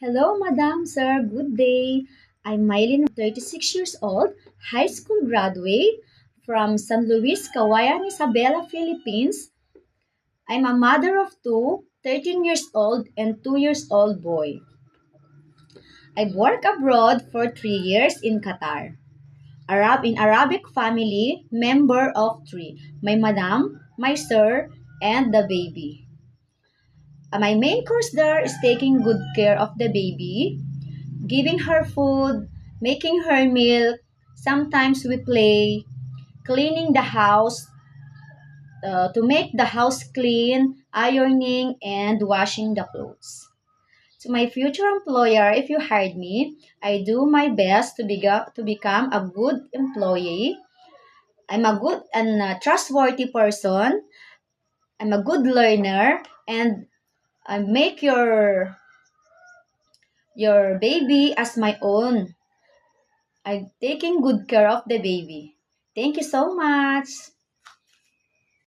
Hello, Madam, Sir. Good day. I'm Mylene, 36 years old, high school graduate from San Luis, Cagayan, Isabela, Philippines. I'm a mother of two, 13 years old and 2 years old boy. I've worked abroad for 3 years in Qatar. In Arabic family, member of three. My madam, my sir, and the baby. My main course there is taking good care of the baby, giving her food, making her milk. Sometimes we play, cleaning the house, to make the house clean, ironing, and washing the clothes. To my future employer, if you hired me, I do my best to become a good employee. I'm a good and trustworthy person. I'm a good learner, and I make your baby as my own. I'm taking good care of the baby. Thank you so much.